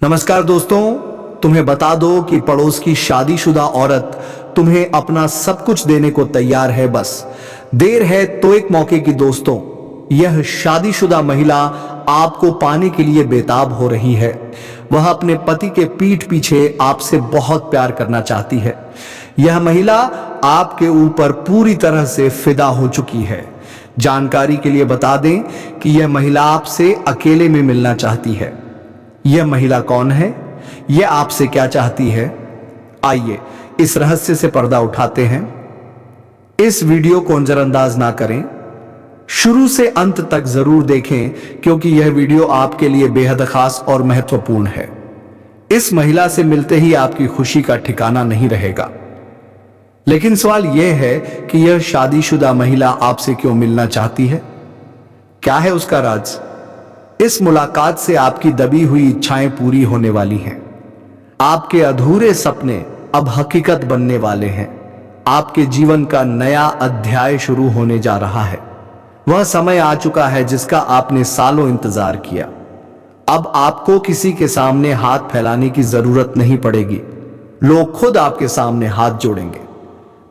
नमस्कार दोस्तों, तुम्हें बता दो कि पड़ोस की शादीशुदा औरत तुम्हें अपना सब कुछ देने को तैयार है। बस देर है तो एक मौके की। दोस्तों, यह शादीशुदा महिला आपको पाने के लिए बेताब हो रही है। वह अपने पति के पीठ पीछे आपसे बहुत प्यार करना चाहती है। यह महिला आपके ऊपर पूरी तरह से फिदा हो चुकी है। जानकारी के लिए बता दें कि यह महिला आपसे अकेले में मिलना चाहती है। यह महिला कौन है? यह आपसे क्या चाहती है? आइए इस रहस्य से पर्दा उठाते हैं। इस वीडियो को नजरअंदाज ना करें, शुरू से अंत तक जरूर देखें, क्योंकि यह वीडियो आपके लिए बेहद खास और महत्वपूर्ण है। इस महिला से मिलते ही आपकी खुशी का ठिकाना नहीं रहेगा। लेकिन सवाल यह है कि यह शादीशुदा महिला आपसे क्यों मिलना चाहती है? क्या है उसका राज? इस मुलाकात से आपकी दबी हुई इच्छाएं पूरी होने वाली हैं। आपके अधूरे सपने अब हकीकत बनने वाले हैं। आपके जीवन का नया अध्याय शुरू होने जा रहा है। वह समय आ चुका है जिसका आपने सालों इंतजार किया। अब आपको किसी के सामने हाथ फैलाने की जरूरत नहीं पड़ेगी। लोग खुद आपके सामने हाथ जोड़ेंगे।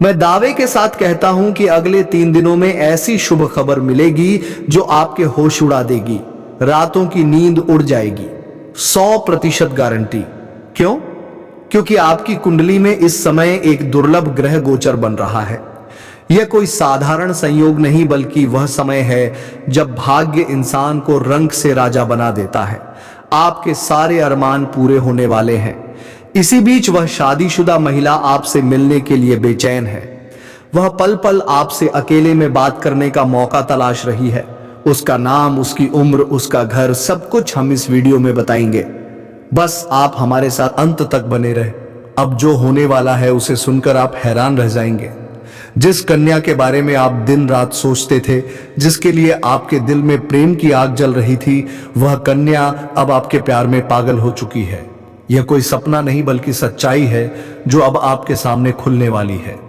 मैं दावे के साथ कहता हूं कि अगले 3 दिनों में ऐसी शुभ खबर मिलेगी जो आपके होश उड़ा देगी। रातों की नींद उड़ जाएगी। 100% गारंटी। क्यों? क्योंकि आपकी कुंडली में इस समय एक दुर्लभ ग्रह गोचर बन रहा है। यह कोई साधारण संयोग नहीं, बल्कि वह समय है जब भाग्य इंसान को रंग से राजा बना देता है। आपके सारे अरमान पूरे होने वाले हैं। इसी बीच वह शादीशुदा महिला आपसे मिलने के लिए बेचैन है। वह पल पल आपसे अकेले में बात करने का मौका तलाश रही है। उसका नाम, उसकी उम्र, उसका घर, सब कुछ हम इस वीडियो में बताएंगे। बस आप हमारे साथ अंत तक बने रहे। अब जो होने वाला है उसे सुनकर आप हैरान रह जाएंगे। जिस कन्या के बारे में आप दिन रात सोचते थे, जिसके लिए आपके दिल में प्रेम की आग जल रही थी, वह कन्या अब आपके प्यार में पागल हो चुकी है। यह कोई सपना नहीं बल्कि सच्चाई है जो अब आपके सामने खुलने वाली है।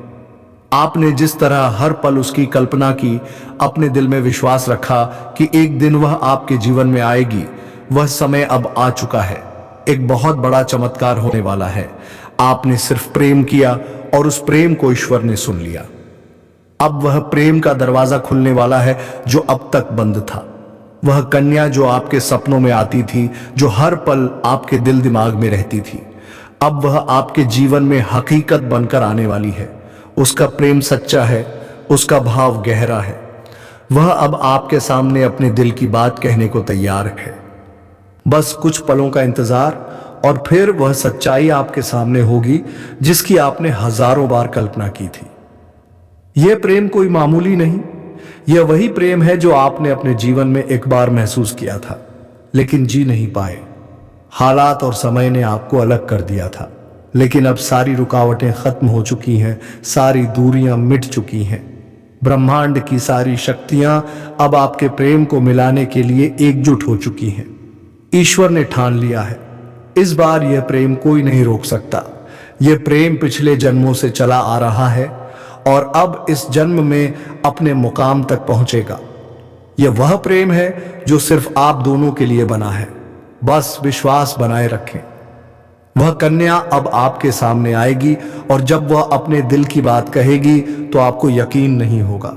आपने जिस तरह हर पल उसकी कल्पना की, अपने दिल में विश्वास रखा कि एक दिन वह आपके जीवन में आएगी, वह समय अब आ चुका है। एक बहुत बड़ा चमत्कार होने वाला है। आपने सिर्फ प्रेम किया और उस प्रेम को ईश्वर ने सुन लिया। अब वह प्रेम का दरवाजा खुलने वाला है जो अब तक बंद था। वह कन्या जो आपके सपनों में आती थी, जो हर पल आपके दिल दिमाग में रहती थी, अब वह आपके जीवन में हकीकत बनकर आने वाली है। उसका प्रेम सच्चा है, उसका भाव गहरा है। वह अब आपके सामने अपने दिल की बात कहने को तैयार है। बस कुछ पलों का इंतजार और फिर वह सच्चाई आपके सामने होगी जिसकी आपने हजारों बार कल्पना की थी। यह प्रेम कोई मामूली नहीं, यह वही प्रेम है जो आपने अपने जीवन में एक बार महसूस किया था, लेकिन जी नहीं पाए। हालात और समय ने आपको अलग कर दिया था। लेकिन अब सारी रुकावटें खत्म हो चुकी हैं, सारी दूरियां मिट चुकी हैं। ब्रह्मांड की सारी शक्तियां अब आपके प्रेम को मिलाने के लिए एकजुट हो चुकी हैं। ईश्वर ने ठान लिया है, इस बार यह प्रेम कोई नहीं रोक सकता। यह प्रेम पिछले जन्मों से चला आ रहा है और अब इस जन्म में अपने मुकाम तक पहुंचेगा। यह वह प्रेम है जो सिर्फ आप दोनों के लिए बना है। बस विश्वास बनाए रखें। वह कन्या अब आपके सामने आएगी और जब वह अपने दिल की बात कहेगी तो आपको यकीन नहीं होगा।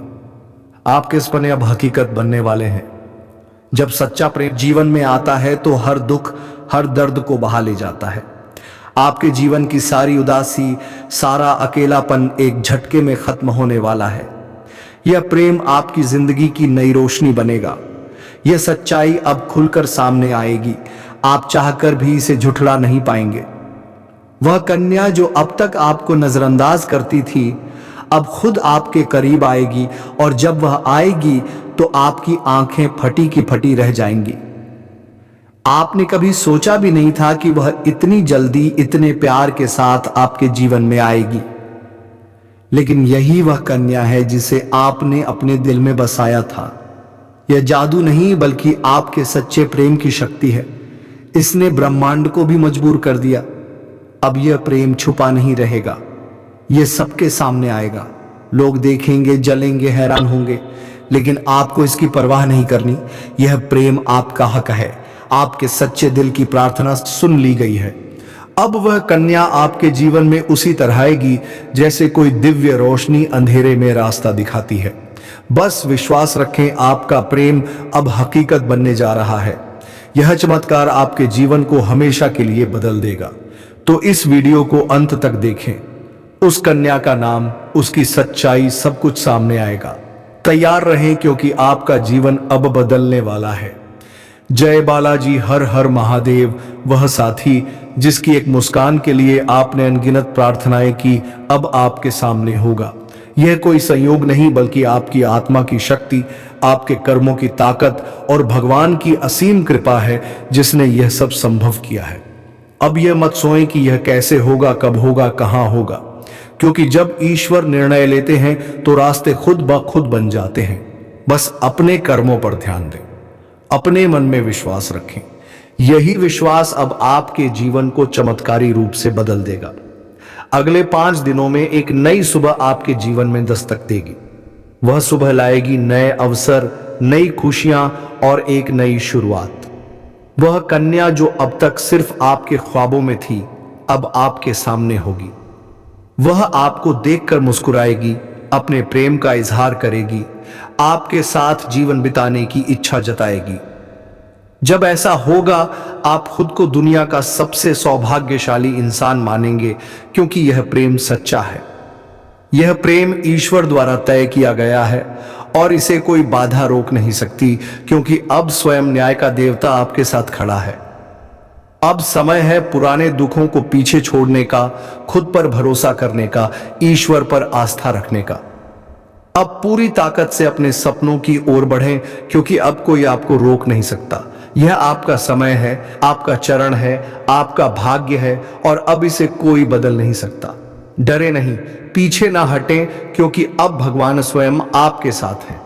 आपके सपने अब हकीकत बनने वाले हैं। जब सच्चा प्रेम जीवन में आता है तो हर दुख, हर दर्द को बहा ले जाता है। आपके जीवन की सारी उदासी, सारा अकेलापन एक झटके में खत्म होने वाला है। यह प्रेम आपकी जिंदगी की नई रोशनी बनेगा। यह सच्चाई अब खुलकर सामने आएगी। आप चाहकर भी इसे झुठला नहीं पाएंगे। वह कन्या जो अब तक आपको नजरअंदाज करती थी, अब खुद आपके करीब आएगी और जब वह आएगी तो आपकी आंखें फटी की फटी रह जाएंगी। आपने कभी सोचा भी नहीं था कि वह इतनी जल्दी, इतने प्यार के साथ आपके जीवन में आएगी। लेकिन यही वह कन्या है जिसे आपने अपने दिल में बसाया था। यह जादू नहीं बल्कि आपके सच्चे प्रेम की शक्ति है। इसने ब्रह्मांड को भी मजबूर कर दिया। अब यह प्रेम छुपा नहीं रहेगा, यह सबके सामने आएगा। लोग देखेंगे, जलेंगे, हैरान होंगे, लेकिन आपको इसकी परवाह नहीं करनी। यह प्रेम आपका हक है। आपके सच्चे दिल की प्रार्थना सुन ली गई है। अब वह कन्या आपके जीवन में उसी तरह आएगी जैसे कोई दिव्य रोशनी अंधेरे में रास्ता दिखाती है। बस विश्वास रखें, आपका प्रेम अब हकीकत बनने जा रहा है। यह चमत्कार आपके जीवन को हमेशा के लिए बदल देगा। तो इस वीडियो को अंत तक देखें। उस कन्या का नाम, उसकी सच्चाई, सब कुछ सामने आएगा। तैयार रहें क्योंकि आपका जीवन अब बदलने वाला है। जय बालाजी, हर हर महादेव। वह साथी जिसकी एक मुस्कान के लिए आपने अनगिनत प्रार्थनाएं की, अब आपके सामने होगा। यह कोई संयोग नहीं बल्कि आपकी आत्मा की शक्ति, आपके कर्मों की ताकत और भगवान की असीम कृपा है जिसने यह सब संभव किया है। अब यह मत सोचें कि यह कैसे होगा, कब होगा, कहां होगा, क्योंकि जब ईश्वर निर्णय लेते हैं तो रास्ते खुद ब खुद बन जाते हैं। बस अपने कर्मों पर ध्यान दें, अपने मन में विश्वास रखें। यही विश्वास अब आपके जीवन को चमत्कारी रूप से बदल देगा। अगले 5 दिनों में एक नई सुबह आपके जीवन में दस्तक देगी। वह सुबह लाएगी नए अवसर, नई खुशियां और एक नई शुरुआत। वह कन्या जो अब तक सिर्फ आपके ख्वाबों में थी, अब आपके सामने होगी। वह आपको देखकर मुस्कुराएगी, अपने प्रेम का इजहार करेगी, आपके साथ जीवन बिताने की इच्छा जताएगी। जब ऐसा होगा, आप खुद को दुनिया का सबसे सौभाग्यशाली इंसान मानेंगे, क्योंकि यह प्रेम सच्चा है। यह प्रेम ईश्वर द्वारा तय किया गया है और इसे कोई बाधा रोक नहीं सकती, क्योंकि अब स्वयं न्याय का देवता आपके साथ खड़ा है। अब समय है पुराने दुखों को पीछे छोड़ने का, खुद पर भरोसा करने का, ईश्वर पर आस्था रखने का। अब पूरी ताकत से अपने सपनों की ओर बढ़ें, क्योंकि अब कोई आपको रोक नहीं सकता। यह आपका समय है, आपका चरण है, आपका भाग्य है और अब इसे कोई बदल नहीं सकता। डरे नहीं, पीछे ना हटें, क्योंकि अब भगवान स्वयं आपके साथ हैं।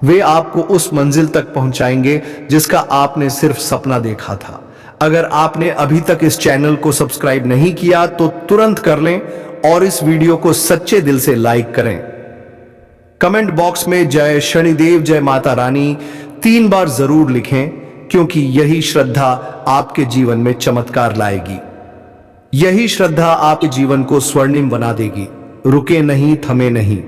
वे आपको उस मंजिल तक पहुंचाएंगे जिसका आपने सिर्फ सपना देखा था। अगर आपने अभी तक इस चैनल को सब्सक्राइब नहीं किया तो तुरंत कर लें और इस वीडियो को सच्चे दिल से लाइक करें। कमेंट बॉक्स में जय शनिदेव, जय माता रानी 3 बार जरूर लिखें, क्योंकि यही श्रद्धा आपके जीवन में चमत्कार लाएगी। यही श्रद्धा आपके जीवन को स्वर्णिम बना देगी। रुके नहीं, थमे नहीं,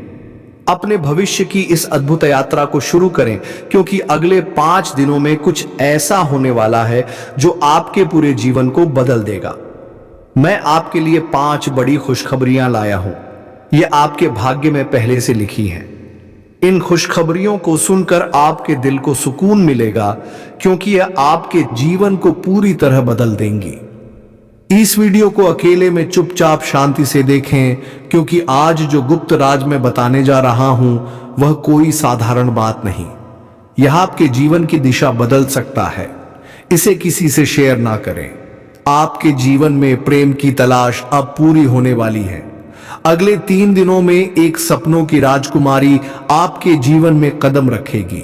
अपने भविष्य की इस अद्भुत यात्रा को शुरू करें, क्योंकि अगले 5 दिनों में कुछ ऐसा होने वाला है जो आपके पूरे जीवन को बदल देगा। मैं आपके लिए 5 बड़ी खुशखबरियां लाया हूं। ये आपके भाग्य में पहले से लिखी हैं। इन खुशखबरियों को सुनकर आपके दिल को सुकून मिलेगा, क्योंकि यह आपके जीवन को पूरी तरह बदल देंगी। इस वीडियो को अकेले में चुपचाप शांति से देखें, क्योंकि आज जो गुप्त राज में बताने जा रहा हूं वह कोई साधारण बात नहीं। यह आपके जीवन की दिशा बदल सकता है। इसे किसी से शेयर ना करें। आपके जीवन में प्रेम की तलाश अब पूरी होने वाली है। अगले 3 दिनों में एक सपनों की राजकुमारी आपके जीवन में कदम रखेगी।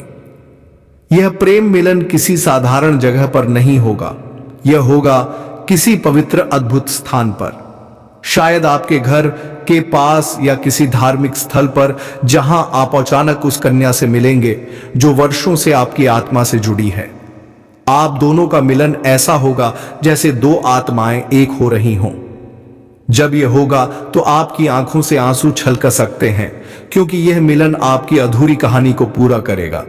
यह प्रेम मिलन किसी साधारण जगह पर नहीं होगा। यह होगा किसी पवित्र अद्भुत स्थान पर, शायद आपके घर के पास या किसी धार्मिक स्थल पर, जहां आप अचानक उस कन्या से मिलेंगे जो वर्षों से आपकी आत्मा से जुड़ी है। आप दोनों का मिलन ऐसा होगा जैसे 2 आत्माएं एक हो रही हों। जब यह होगा तो आपकी आंखों से आंसू छलक सकते हैं, क्योंकि यह मिलन आपकी अधूरी कहानी को पूरा करेगा।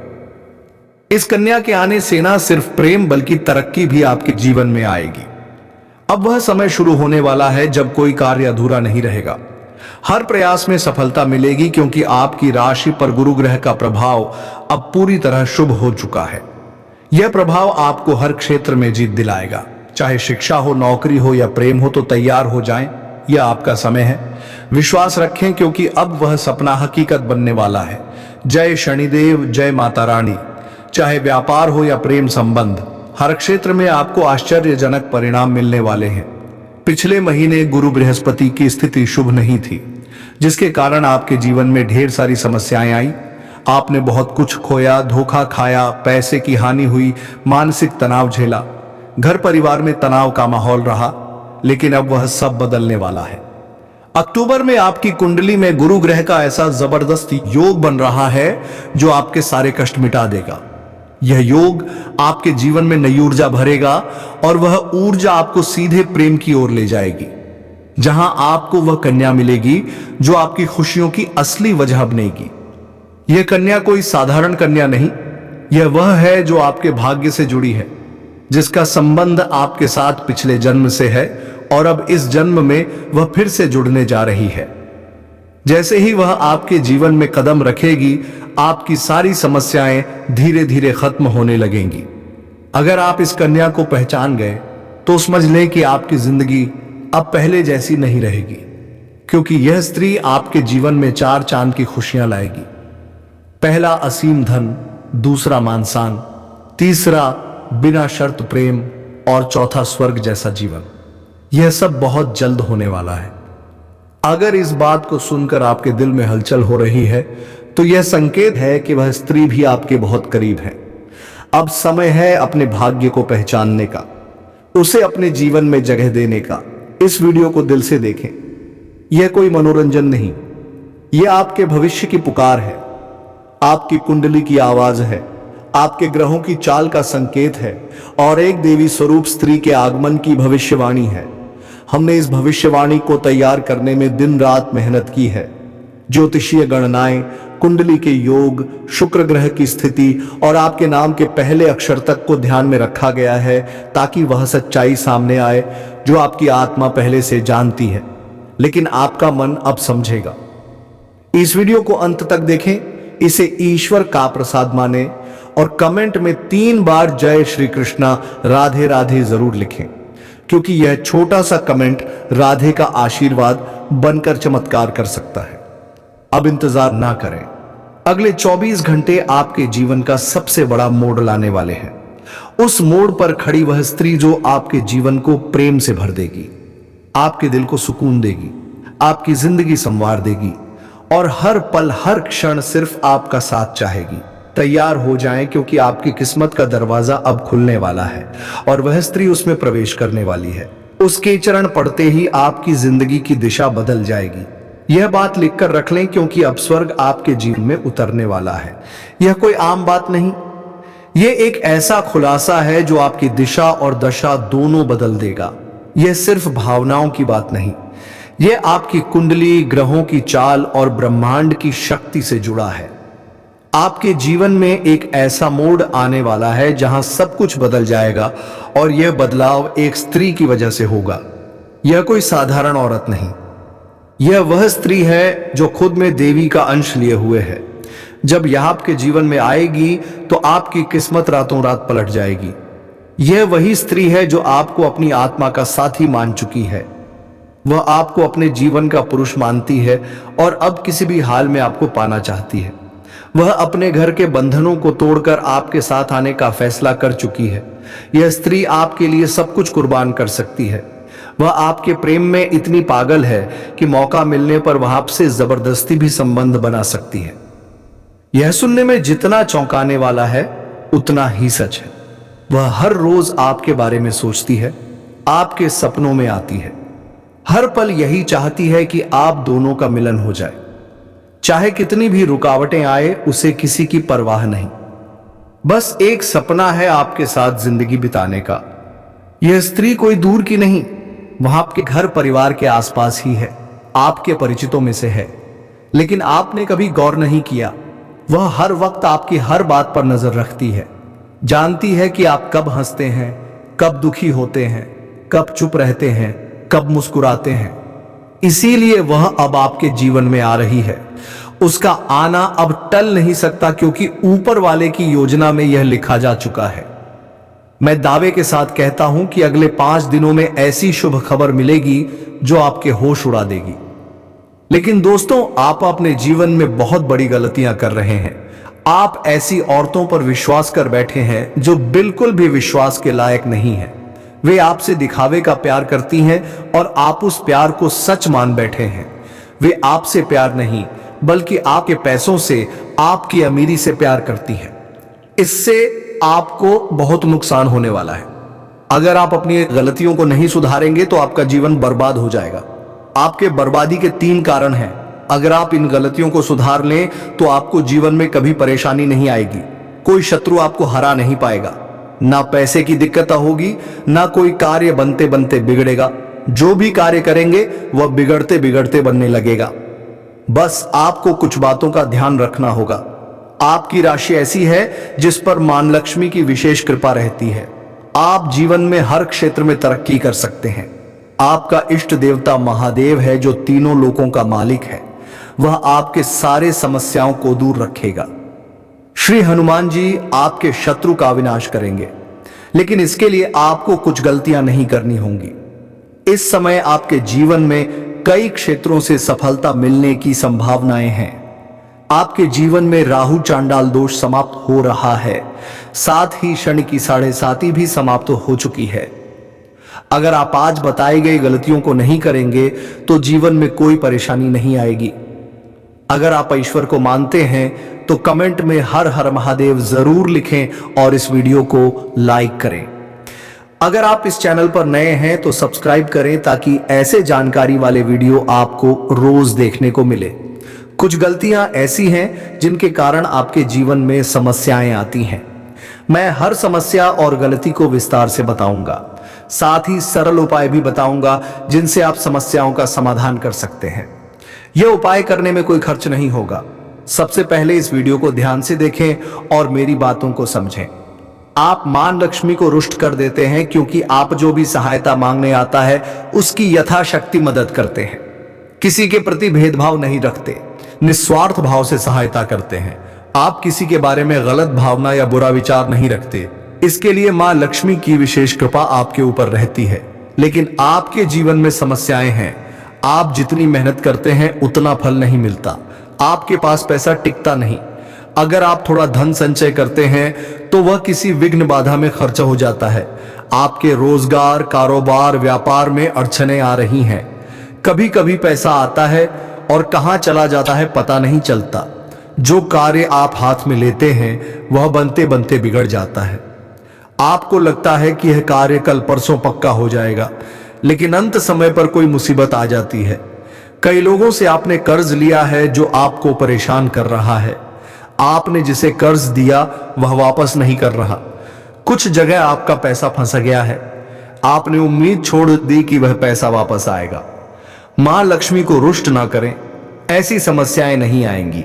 इस कन्या के आने से ना सिर्फ प्रेम बल्कि तरक्की भी आपके जीवन में आएगी। अब वह समय शुरू होने वाला है जब कोई कार्य अधूरा नहीं रहेगा। हर प्रयास में सफलता मिलेगी, क्योंकि आपकी राशि पर गुरु ग्रह का प्रभाव अब पूरी तरह शुभ हो चुका है। यह प्रभाव आपको हर क्षेत्र में जीत दिलाएगा। चाहे शिक्षा हो, नौकरी हो या प्रेम हो, तो तैयार हो जाएं, यह आपका समय है। विश्वास रखें, क्योंकि अब वह सपना हकीकत बनने वाला है। जय शनिदेव, जय माता रानी। चाहे व्यापार हो या प्रेम संबंध, हर क्षेत्र में आपको आश्चर्यजनक परिणाम मिलने वाले हैं। पिछले महीने गुरु बृहस्पति की स्थिति शुभ नहीं थी, जिसके कारण आपके जीवन में ढेर सारी समस्याएं आई। आपने बहुत कुछ खोया, धोखा खाया, पैसे की हानि हुई, मानसिक तनाव झेला, घर परिवार में तनाव का माहौल रहा। लेकिन अब वह सब बदलने वाला है। अक्टूबर में आपकी कुंडली में गुरु ग्रह का ऐसा जबरदस्त योग बन रहा है जो आपके सारे कष्ट मिटा देगा। यह योग आपके जीवन में नई ऊर्जा भरेगा और वह ऊर्जा आपको सीधे प्रेम की ओर ले जाएगी, जहां आपको वह कन्या मिलेगी जो आपकी खुशियों की असली वजह बनेगी। यह कन्या कोई साधारण कन्या नहीं, यह वह है जो आपके भाग्य से जुड़ी है, जिसका संबंध आपके साथ पिछले जन्म से है और अब इस जन्म में वह फिर से जुड़ने जा रही है। जैसे ही वह आपके जीवन में कदम रखेगी, आपकी सारी समस्याएं धीरे धीरे खत्म होने लगेंगी। अगर आप इस कन्या को पहचान गए तो समझ लें कि आपकी जिंदगी अब पहले जैसी नहीं रहेगी, क्योंकि यह स्त्री आपके जीवन में 4 चांद की खुशियां लाएगी। पहला असीम धन, दूसरा मान सम्मान, तीसरा बिना शर्त प्रेम और चौथा स्वर्ग जैसा जीवन। यह सब बहुत जल्द होने वाला है। अगर इस बात को सुनकर आपके दिल में हलचल हो रही है तो यह संकेत है कि वह स्त्री भी आपके बहुत करीब है। अब समय है अपने भाग्य को पहचानने का, उसे अपने जीवन में जगह देने का। इस वीडियो को दिल से देखें, यह कोई मनोरंजन नहीं, यह आपके भविष्य की पुकार है, आपकी कुंडली की आवाज है, आपके ग्रहों की चाल का संकेत है और एक देवी स्वरूप स्त्री के आगमन की भविष्यवाणी है। हमने इस भविष्यवाणी को तैयार करने में दिन रात मेहनत की है। ज्योतिषीय गणनाएं, कुंडली के योग, शुक्र ग्रह की स्थिति और आपके नाम के पहले अक्षर तक को ध्यान में रखा गया है, ताकि वह सच्चाई सामने आए जो आपकी आत्मा पहले से जानती है, लेकिन आपका मन अब समझेगा। इस वीडियो को अंत तक देखें, इसे ईश्वर का प्रसाद माने और कमेंट में 3 बार जय श्री कृष्णा राधे राधे जरूर लिखें, क्योंकि यह छोटा सा कमेंट राधे का आशीर्वाद बनकर चमत्कार कर सकता है। अब इंतजार ना करें, अगले 24 घंटे आपके जीवन का सबसे बड़ा मोड़ लाने वाले हैं। उस मोड़ पर खड़ी वह स्त्री जो आपके जीवन को प्रेम से भर देगी, आपके दिल को सुकून देगी, आपकी जिंदगी संवार देगी और हर पल हर क्षण सिर्फ आपका साथ चाहेगी। तैयार हो जाएं, क्योंकि आपकी किस्मत का दरवाजा अब खुलने वाला है और वह स्त्री उसमें प्रवेश करने वाली है। उसके चरण पड़ते ही आपकी जिंदगी की दिशा बदल जाएगी। यह बात लिखकर रख लें, क्योंकि अब स्वर्ग आपके जीवन में उतरने वाला है। यह कोई आम बात नहीं, यह एक ऐसा खुलासा है जो आपकी दिशा और दशा दोनों बदल देगा। यह सिर्फ भावनाओं की बात नहीं, यह आपकी कुंडली, ग्रहों की चाल और ब्रह्मांड की शक्ति से जुड़ा है। आपके जीवन में एक ऐसा मोड़ आने वाला है जहां सब कुछ बदल जाएगा और यह बदलाव एक स्त्री की वजह से होगा। यह कोई साधारण औरत नहीं, यह वह स्त्री है जो खुद में देवी का अंश लिए हुए है। जब यह आपके जीवन में आएगी तो आपकी किस्मत रातों रात पलट जाएगी। यह वही स्त्री है जो आपको अपनी आत्मा का साथी मान चुकी है। वह आपको अपने जीवन का पुरुष मानती है और अब किसी भी हाल में आपको पाना चाहती है। वह अपने घर के बंधनों को तोड़कर आपके साथ आने का फैसला कर चुकी है। यह स्त्री आपके लिए सब कुछ कुर्बान कर सकती है। वह आपके प्रेम में इतनी पागल है कि मौका मिलने पर वह आपसे जबरदस्ती भी संबंध बना सकती है। यह सुनने में जितना चौंकाने वाला है उतना ही सच है। वह हर रोज आपके बारे में सोचती है, आपके सपनों में आती है, हर पल यही चाहती है कि आप दोनों का मिलन हो जाए। चाहे कितनी भी रुकावटें आए, उसे किसी की परवाह नहीं। बस एक सपना है आपके साथ जिंदगी बिताने का। यह स्त्री कोई दूर की नहीं, वह आपके घर परिवार के आसपास ही है, आपके परिचितों में से है। लेकिन आपने कभी गौर नहीं किया, वह हर वक्त आपकी हर बात पर नजर रखती है, जानती है कि आप कब हंसते हैं, कब दुखी होते हैं, कब चुप रहते हैं, कब मुस्कुराते हैं। इसीलिए वह अब आपके जीवन में आ रही है। उसका आना अब टल नहीं सकता, क्योंकि ऊपर वाले की योजना में यह लिखा जा चुका है। मैं दावे के साथ कहता हूं कि अगले 5 दिनों में ऐसी शुभ खबर मिलेगी जो आपके होश उड़ा देगी। लेकिन दोस्तों, आप अपने जीवन में बहुत बड़ी गलतियां कर रहे हैं। आप ऐसी औरतों पर विश्वास कर बैठे हैं जो बिल्कुल भी विश्वास के लायक नहीं है। वे आपसे दिखावे का प्यार करती हैं और आप उस प्यार को सच मान बैठे हैं। वे आपसे प्यार नहीं, बल्कि आपके पैसों से, आपकी अमीरी से प्यार करती हैं। इससे आपको बहुत नुकसान होने वाला है। अगर आप अपनी गलतियों को नहीं सुधारेंगे तो आपका जीवन बर्बाद हो जाएगा। आपके बर्बादी के 3 कारण हैं। अगर आप इन गलतियों को सुधार लें तो आपको जीवन में कभी परेशानी नहीं आएगी। कोई शत्रु आपको हरा नहीं पाएगा। ना पैसे की दिक्कत होगी, ना कोई कार्य बनते बनते बिगड़ेगा। जो भी कार्य करेंगे वह बिगड़ते बिगड़ते बनने लगेगा। बस आपको कुछ बातों का ध्यान रखना होगा। आपकी राशि ऐसी है जिस पर मां लक्ष्मी की विशेष कृपा रहती है। आप जीवन में हर क्षेत्र में तरक्की कर सकते हैं। आपका इष्ट देवता महादेव है जो तीनों लोकों का मालिक है। वह आपके सारे समस्याओं को दूर रखेगा। श्री हनुमान जी आपके शत्रु का विनाश करेंगे, लेकिन इसके लिए आपको कुछ गलतियां नहीं करनी होंगी। इस समय आपके जीवन में कई क्षेत्रों से सफलता मिलने की संभावनाएं हैं। आपके जीवन में राहु चांडाल दोष समाप्त हो रहा है, साथ ही शनि की 7.5 भी समाप्त हो चुकी है। अगर आप आज बताई गई गलतियों को नहीं करेंगे तो जीवन में कोई परेशानी नहीं आएगी। अगर आप ईश्वर को मानते हैं तो कमेंट में हर हर महादेव जरूर लिखें और इस वीडियो को लाइक करें। अगर आप इस चैनल पर नए हैं तो सब्सक्राइब करें ताकि ऐसे जानकारी वाले वीडियो आपको रोज देखने को मिले। कुछ गलतियां ऐसी हैं जिनके कारण आपके जीवन में समस्याएं आती हैं। मैं हर समस्या और गलती को विस्तार से बताऊंगा, साथ ही सरल उपाय भी बताऊंगा जिनसे आप समस्याओं का समाधान कर सकते हैं। यह उपाय करने में कोई खर्च नहीं होगा। सबसे पहले इस वीडियो को ध्यान से देखें और मेरी बातों को समझें। आप मां लक्ष्मी को रुष्ट कर देते हैं क्योंकि आप जो भी सहायता मांगने आता है उसकी यथाशक्ति मदद करते हैं। किसी के प्रति भेदभाव नहीं रखते, निस्वार्थ भाव से सहायता करते हैं। आप किसी के बारे में गलत भावना या बुरा विचार नहीं रखते। इसके लिए मां लक्ष्मी की विशेष कृपा आपके ऊपर रहती है। लेकिन आपके जीवन में समस्याएं हैं। आप जितनी मेहनत करते हैं उतना फल नहीं मिलता। आपके पास पैसा टिकता नहीं। अगर आप थोड़ा धन संचय करते हैं तो वह किसी विघ्न बाधा में खर्च हो जाता है। आपके रोजगार, कारोबार, व्यापार में अड़चने आ रही हैं। कभी कभी पैसा आता है और कहां चला जाता है पता नहीं चलता। जो कार्य आप हाथ में लेते हैं वह बनते बनते बिगड़ जाता है। आपको लगता है कि यह कार्य कल परसों पक्का हो जाएगा, लेकिन अंत समय पर कोई मुसीबत आ जाती है। कई लोगों से आपने कर्ज लिया है जो आपको परेशान कर रहा है। आपने जिसे कर्ज दिया वह वापस नहीं कर रहा। कुछ जगह आपका पैसा फंस गया है। आपने उम्मीद छोड़ दी कि वह पैसा वापस आएगा। मां लक्ष्मी को रुष्ट ना करें, ऐसी समस्याएं नहीं आएंगी।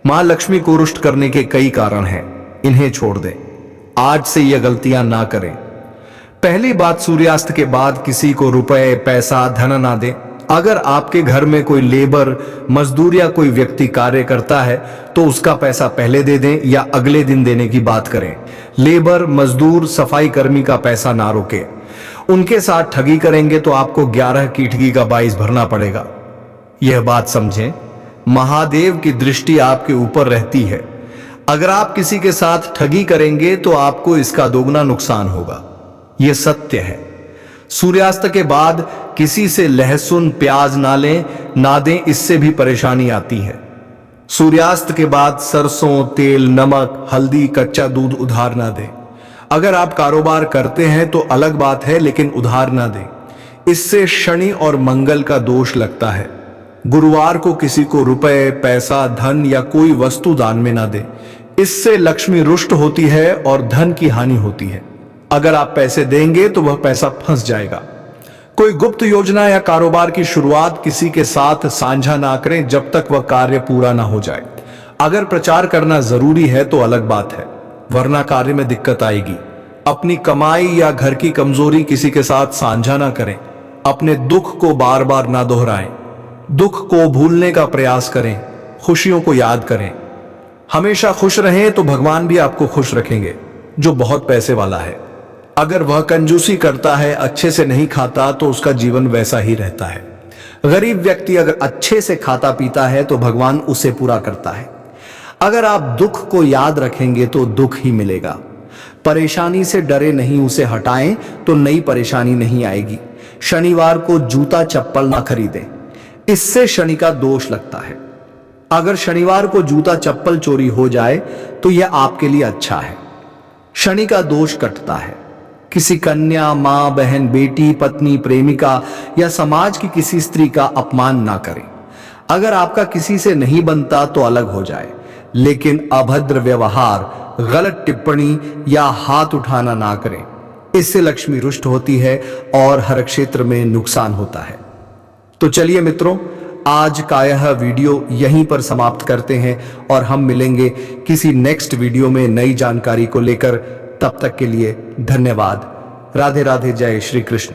मां लक्ष्मी को रुष्ट करने के कई कारण हैं, इन्हें छोड़ दें। आज से यह गलतियां ना करें। पहली बात, सूर्यास्त के बाद किसी को रुपए, पैसा, धन ना दें। अगर आपके घर में कोई लेबर, मजदूर या कोई व्यक्ति कार्य करता है तो उसका पैसा पहले दे दें या अगले दिन देने की बात करें। लेबर, मजदूर, सफाई कर्मी का पैसा ना रोके। उनके साथ ठगी करेंगे तो आपको 11 की ठगी का 22 भरना पड़ेगा। यह बात समझें, महादेव की दृष्टि आपके ऊपर रहती है। अगर आप किसी के साथ ठगी करेंगे तो आपको इसका दोगुना नुकसान होगा। यह सत्य है। सूर्यास्त के बाद किसी से लहसुन, प्याज ना लें, ना दें, इससे भी परेशानी आती है। सूर्यास्त के बाद सरसों, तेल, नमक, हल्दी, कच्चा दूध उधार ना दें। अगर आप कारोबार करते हैं तो अलग बात है, लेकिन उधार ना दें। इससे शनि और मंगल का दोष लगता है। गुरुवार को किसी को रुपए, पैसा, धन या कोई वस्तु दान में ना दें। इससे लक्ष्मी रुष्ट होती है और धन की हानि होती है। अगर आप पैसे देंगे तो वह पैसा फंस जाएगा। कोई गुप्त योजना या कारोबार की शुरुआत किसी के साथ साझा ना करें जब तक वह कार्य पूरा ना हो जाए। अगर प्रचार करना जरूरी है तो अलग बात है, वरना कार्य में दिक्कत आएगी। अपनी कमाई या घर की कमजोरी किसी के साथ साझा ना करें। अपने दुख को बार बार ना दोहराएं। दुख को भूलने का प्रयास करें, खुशियों को याद करें। हमेशा खुश रहें तो भगवान भी आपको खुश रखेंगे। जो बहुत पैसे वाला है, अगर वह कंजूसी करता है, अच्छे से नहीं खाता, तो उसका जीवन वैसा ही रहता है। गरीब व्यक्ति अगर अच्छे से खाता पीता है तो भगवान उसे पूरा करता है। अगर आप दुख को याद रखेंगे तो दुख ही मिलेगा। परेशानी से डरे नहीं, उसे हटाएं तो नई परेशानी नहीं आएगी। शनिवार को जूता चप्पल ना खरीदें, इससे शनि का दोष लगता है। अगर शनिवार को जूता चप्पल चोरी हो जाए तो यह आपके लिए अच्छा है। शनि का दोष कटता है। किसी कन्या, मां, बहन, बेटी, पत्नी, प्रेमिका या समाज की किसी स्त्री का अपमान ना करें। अगर आपका किसी से नहीं बनता तो अलग हो जाए, लेकिन अभद्र व्यवहार, गलत टिप्पणी या हाथ उठाना ना करें। इससे लक्ष्मी रुष्ट होती है और हर क्षेत्र में नुकसान होता है। तो चलिए मित्रों, आज का यह वीडियो यहीं पर समाप्त करते हैं और हम मिलेंगे किसी नेक्स्ट वीडियो में नई जानकारी को लेकर। तब तक के लिए धन्यवाद। राधे राधे, जय श्री कृष्ण।